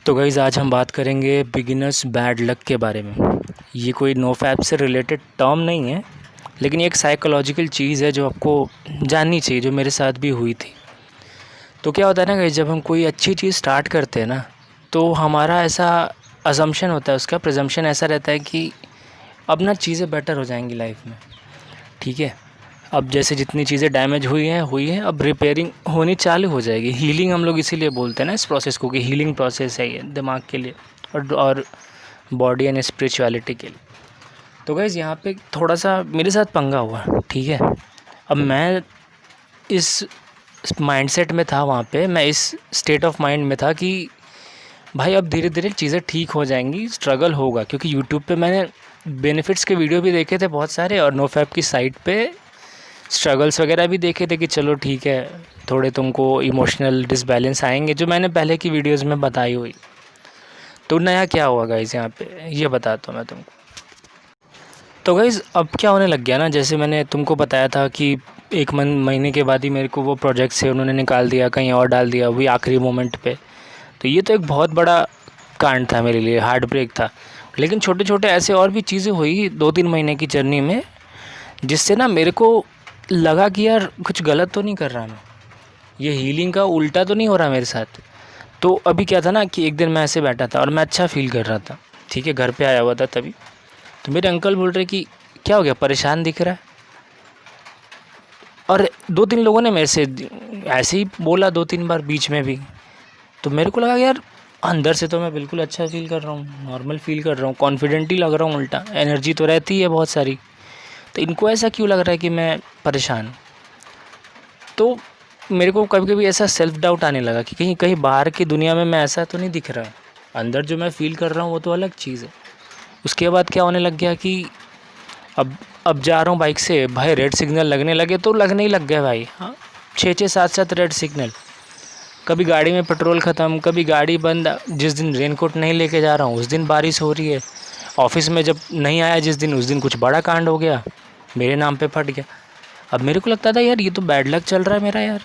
तो गाइज़ आज हम बात करेंगे बिगिनर्स बैड लक के बारे में। ये कोई नोफैप से रिलेटेड टर्म नहीं है, लेकिन ये एक साइकोलॉजिकल चीज़ है जो आपको जाननी चाहिए, जो मेरे साथ भी हुई थी। तो क्या होता है ना गाइज़, जब हम कोई अच्छी चीज़ स्टार्ट करते हैं ना, तो हमारा ऐसा अजम्पशन होता है, उसका प्रिजम्पशन ऐसा रहता है कि अब ना चीज़ें बेटर हो जाएंगी लाइफ में। ठीक है, अब जैसे जितनी चीज़ें डैमेज हुई हैं, अब रिपेयरिंग होनी चालू हो जाएगी। हीलिंग हम लोग इसीलिए बोलते हैं ना इस प्रोसेस को, कि हीलिंग प्रोसेस है ये दिमाग के लिए और बॉडी एंड स्पिरिचुअलिटी के लिए। तो गाइज़ यहाँ पे थोड़ा सा मेरे साथ पंगा हुआ, ठीक है। अब मैं इस माइंडसेट में था, वहाँ पे मैं इस स्टेट ऑफ माइंड में था कि भाई अब धीरे धीरे चीज़ें ठीक हो जाएंगी, स्ट्रगल होगा। क्योंकि यूट्यूब पे मैंने बेनिफिट्स के वीडियो भी देखे थे बहुत सारे, और नोफैप की साइट पे स्ट्रगल्स वगैरह भी देखे थे कि चलो ठीक है, थोड़े तुमको इमोशनल डिसबैलेंस आएंगे, जो मैंने पहले की वीडियोस में बताई हुई। तो नया क्या हुआ गाइज़ यहाँ पे, ये बताता हूँ मैं तुमको। तो गाइज़ अब क्या होने लग गया ना, जैसे मैंने तुमको बताया था कि एक महीने के बाद ही मेरे को वो प्रोजेक्ट से उन्होंने निकाल दिया, कहीं और डाल दिया, वही आखिरी मोमेंट पे। तो ये तो एक बहुत बड़ा कांड था मेरे लिए, हार्ट ब्रेक था। लेकिन छोटे छोटे ऐसे और भी चीज़ें हुई 2-3 महीने की जर्नी में, जिससे ना मेरे को लगा कि यार कुछ गलत तो नहीं कर रहा मैं, ये हीलिंग का उल्टा तो नहीं हो रहा मेरे साथ। तो अभी क्या था ना कि एक दिन मैं ऐसे बैठा था और मैं अच्छा फील कर रहा था, ठीक है, घर पे आया हुआ था तभी। तो मेरे अंकल बोल रहे कि क्या हो गया, परेशान दिख रहा है। और 2-3 लोगों ने मेरे से ऐसे ही बोला 2-3 बार बीच में भी। तो मेरे को लगा यार अंदर से तो मैं बिल्कुल अच्छा फील कर रहा हूँ, नॉर्मल फील कर रहा हूँ, कॉन्फिडेंट ही लग रहा हूँ, उल्टा एनर्जी तो रहती है बहुत सारी। तो इनको ऐसा क्यों लग रहा है कि मैं परेशान। तो मेरे को कभी कभी ऐसा सेल्फ डाउट आने लगा कि कहीं कहीं बाहर की दुनिया में मैं ऐसा तो नहीं दिख रहा, अंदर जो मैं फ़ील कर रहा हूँ वो तो अलग चीज़ है। उसके बाद क्या होने लग गया कि अब जा रहा हूँ बाइक से, भाई रेड सिग्नल लगने लगे तो लगने ही लग गया भाई। हाँ, 6-6 7-7 रेड सिग्नल। कभी गाड़ी में पेट्रोल ख़त्म, कभी गाड़ी बंद। जिस दिन रेनकोट नहीं लेके जा रहा हूँ उस दिन बारिश हो रही है। ऑफिस में जब नहीं आया जिस दिन, उस दिन कुछ बड़ा कांड हो गया, मेरे नाम पे फट गया। अब मेरे को लगता था यार ये तो बैड लक चल रहा है मेरा यार।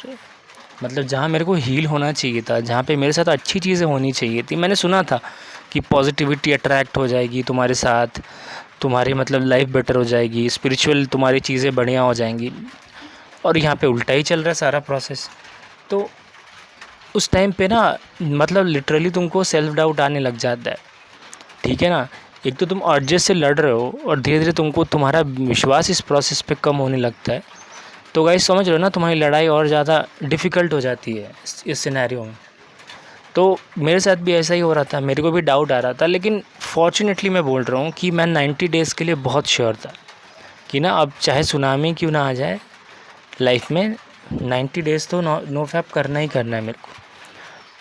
मतलब जहाँ मेरे को हील होना चाहिए था, जहाँ पे मेरे साथ अच्छी चीज़ें होनी चाहिए थी, मैंने सुना था कि पॉजिटिविटी अट्रैक्ट हो जाएगी तुम्हारे साथ, तुम्हारी मतलब लाइफ बेटर हो जाएगी, स्पिरिचुअल तुम्हारी चीज़ें बढ़िया हो जाएंगी, और यहाँ पे उल्टा ही चल रहा है सारा प्रोसेस। तो उस टाइम पे ना मतलब लिटरली तुमको सेल्फ डाउट आने लग जाता है, ठीक है ना। एक तो तुम अर्जेस से लड़ रहे हो और धीरे धीरे तुमको तुम्हारा विश्वास इस प्रोसेस पे कम होने लगता है। तो गाइस समझ रहे हो ना, तुम्हारी लड़ाई और ज़्यादा डिफ़िकल्ट हो जाती है इस सिनेरियो में। तो मेरे साथ भी ऐसा ही हो रहा था, मेरे को भी डाउट आ रहा था। लेकिन फॉर्चुनेटली मैं बोल रहा हूँ कि मैं 90 डेज़ के लिए बहुत श्योर था कि ना अब चाहे सुनामी क्यों ना आ जाए लाइफ में, 90 डेज़ तो नोफैप करना ही करना है मेरे को।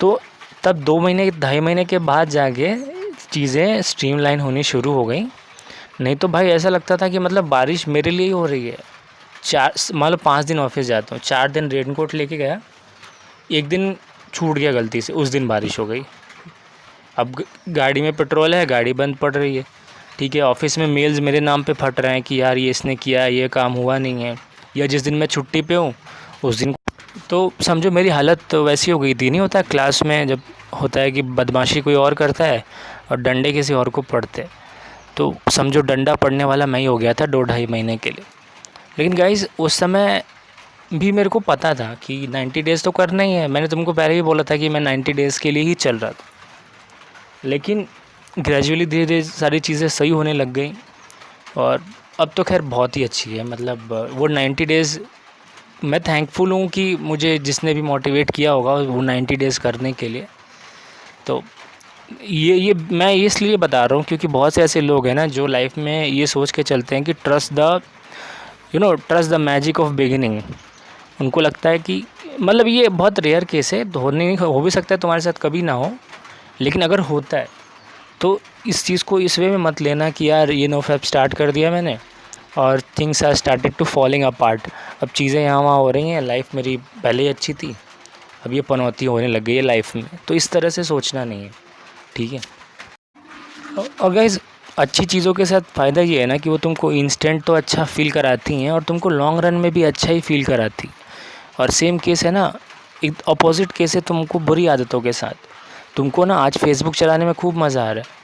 तो तब 2 महीने 2.5 महीने के बाद जाके चीज़ें स्ट्रीमलाइन होनी शुरू हो गई। नहीं तो भाई ऐसा लगता था कि मतलब बारिश मेरे लिए ही हो रही है। मतलब 5 दिन ऑफिस जाता हूँ, 4 दिन रेनकोट लेके गया, एक दिन छूट गया गलती से, उस दिन बारिश हो गई। अब गाड़ी में पेट्रोल है, गाड़ी बंद पड़ रही है, ठीक है। ऑफिस में मेल्स मेरे नाम पे फट रहे हैं कि यार ये इसने किया, ये काम हुआ नहीं है। या जिस दिन मैं छुट्टी पे हूँ उस दिन तो समझो मेरी हालत तो वैसी हो गई थी। नहीं होता क्लास में जब होता है कि बदमाशी कोई और करता है और डंडे किसी और को पड़ते, तो समझो डंडा पड़ने वाला मैं ही हो गया था 2-2.5 महीने के लिए। लेकिन गाइज़ उस समय भी मेरे को पता था कि 90 डेज़ तो करना ही है। मैंने तुमको पहले ही बोला था कि मैं 90 डेज़ के लिए ही चल रहा था। लेकिन ग्रेजुअली धीरे धीरे सारी चीज़ें सही होने लग गई, और अब तो खैर बहुत ही अच्छी है। मतलब वो 90 डेज़ मैं थैंकफुल हूँ कि मुझे जिसने भी मोटिवेट किया होगा वो 90 डेज़ करने के लिए। तो ये मैं इसलिए बता रहा हूँ क्योंकि बहुत से ऐसे लोग हैं ना जो लाइफ में ये सोच के चलते हैं कि trust the magic of beginning. उनको लगता है कि मतलब ये बहुत रेयर केस है, हो भी सकता है तुम्हारे साथ कभी ना हो, लेकिन अगर होता है तो इस चीज़ को इस वे में मत लेना कि यार ये नोफैप स्टार्ट कर दिया मैंने और things are started to falling apart. अब चीज़ें यहाँ वहाँ हो रही हैं, लाइफ मेरी पहले ही अच्छी थी, अब ये पनौती होने लग गई है लाइफ में। तो इस तरह से सोचना नहीं है, ठीक है। और गाइस अच्छी चीज़ों के साथ फ़ायदा ये है ना कि वो तुमको इंस्टेंट तो अच्छा फ़ील कराती हैं और तुमको लॉन्ग रन में भी अच्छा ही फ़ील कराती। और सेम केस है ना, एक अपोजिट केस है तुमको बुरी आदतों के साथ। तुमको ना आज फेसबुक चलाने में खूब मज़ा आ रहा है,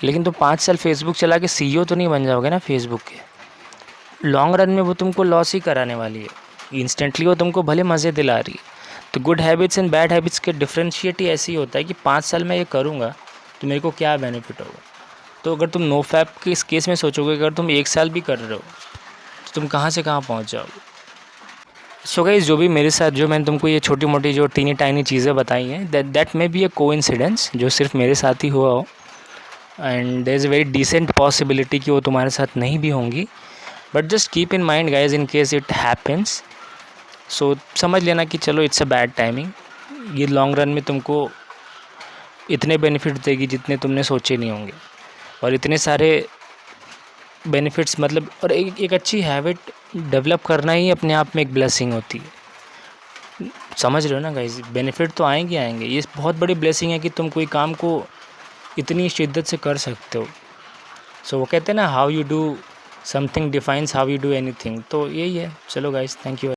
लेकिन तुम 5 साल फेसबुक चला के CEO तो नहीं बन जाओगे ना फेसबुक के। लॉन्ग रन में वो तुमको लॉस ही कराने वाली है। इंस्टेंटली वो तुमको भले मज़े दिला रही है। तो good habits and bad habits के डिफ्रेंशिएट ही ऐसे ही होता है कि 5 साल में ये करूँगा तो मेरे को क्या बेनिफिट होगा। तो अगर तुम नो फैप के इस केस में सोचोगे, अगर तुम 1 साल भी कर रहे हो तो तुम कहाँ से कहाँ पहुँच जाओगे। सो गाइस, जो भी मेरे साथ, जो मैंने तुमको ये छोटी मोटी जो टीनी टाइनी चीज़ें बताई हैं, that may be a coincidence, जो सिर्फ मेरे साथ ही हुआ हो, and there is a very decent possibility कि वो तुम्हारे साथ नहीं भी होंगी। But just keep in mind guys, in case it happens, so समझ लेना कि चलो इट्स अ बैड टाइमिंग। ये लॉन्ग रन में तुमको इतने बेनिफिट देगी जितने तुमने सोचे नहीं होंगे, और इतने सारे बेनिफिट्स, मतलब, और एक अच्छी हैबिट डेवलप करना ही अपने आप में एक ब्लेसिंग होती है। समझ रहे हो ना गाइज, बेनिफिट तो आएंगे आएंगे। ये बहुत बड़ी ब्लेसिंग है कि तुम कोई काम को इतनी शिद्दत से कर सकते हो। सो वो कहते हैं ना, how you do something defines how you do anything. तो यही है। चलो गाइज, थैंक यू।